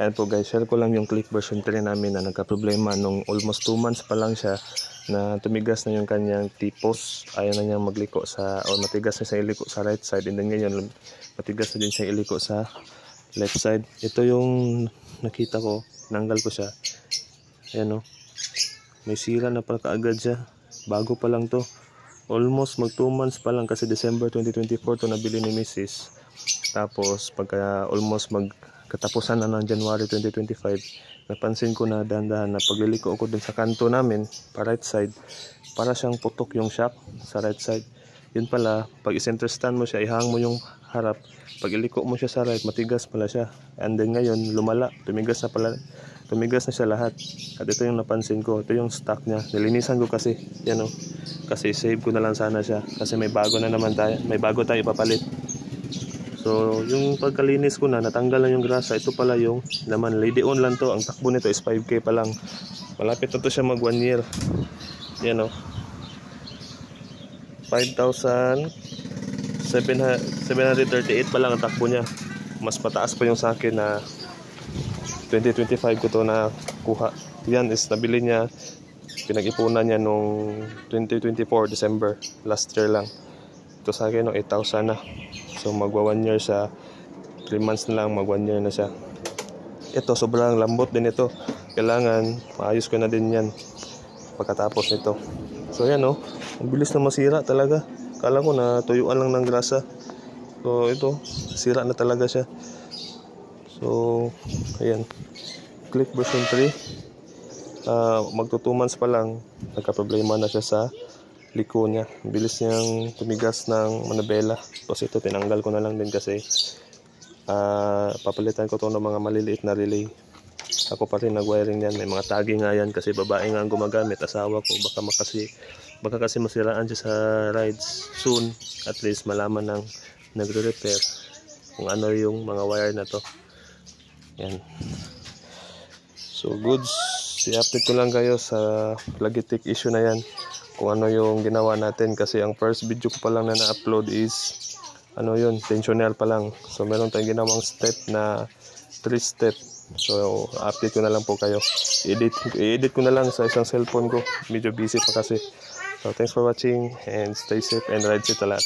Ayan po guys, share ko lang yung Click version 3 namin na nagka-problema nung almost 2 months pa lang siya na tumigas na yung kanyang T-post. Ayaw na niyang magliko sa, o matigas na siya iliko sa right side, and then ngayon matigas na din siya iliko sa left side. Ito yung nakita ko, nanggal ko siya. Ayan o, may sira na pala kaagad siya. Bago pa lang to, almost mag 2 months pa lang kasi December 2024 to nabili ni Mrs. Tapos pagka almost katapusan na ng January 2025, napansin ko na dahan-dahan na pagliliko ko dun sa kanto namin, pa right side, para siyang putok yung shock sa right side. Yun pala, pag center stand mo siya, ihang mo yung harap, pag iliko mo siya sa right, matigas pala siya. And then ngayon, lumala, tumigas na siya lahat. At ito yung napansin ko, ito yung stock niya. Nilinisan ko kasi, yan o, kasi save ko na lang sana siya, kasi may bago na naman tayo, may bago tayo ipapalit. So, yung pagkalinis ko na, natanggal na yung grasa. Ito pala yung laman. Lady on lang to. Ang takbo nito is 5K pa lang. Malapit na to siya mag 1 year. Yan o. 5,738 pa lang ang takbo niya. Mas pataas pa yung sa akin na 2025 ko to na kuha. Yan is nabili niya. Pinag-ipunan niya nung 2024 December. Last year lang. Ito sa akin no, 8,000 na. So magwa 1 year siya. 3 months na lang mag 1 year na siya. Ito sobrang lambot din ito. Kailangan maayos ko na din yan pagkatapos nito. So yan o, ang bilis na masira talaga. Kala ko na tuyuan lang ng grasa. So ito, sira na talaga siya. So ayan, Click version 3. Magto 2 months pa lang, nagka-problema na siya sa liko niya. Bilis niyang tumigas ng manabela. Tapos ito tinanggal ko na lang din kasi papalitan ko to ng mga maliliit na relay. Ako pa rin nag-wiring yan. May mga tagging nga yan kasi babae nga ang gumagamit, asawa ko. Baka kasi masiraan siya sa rides soon. At least malaman ng nagre-repair kung ano yung mga wire na to. Yan. So goods, i-update ko lang kayo sa Lagitik issue na yan, kung ano yung ginawa natin. Kasi ang first video ko pa lang na na-upload is ano yun, tensioner pa lang. So meron tayong ginawang step na 3 step. So update ko na lang po kayo. I-edit ko na lang sa isang cellphone ko. Medyo busy pa kasi. So thanks for watching and stay safe and ride safe lahat.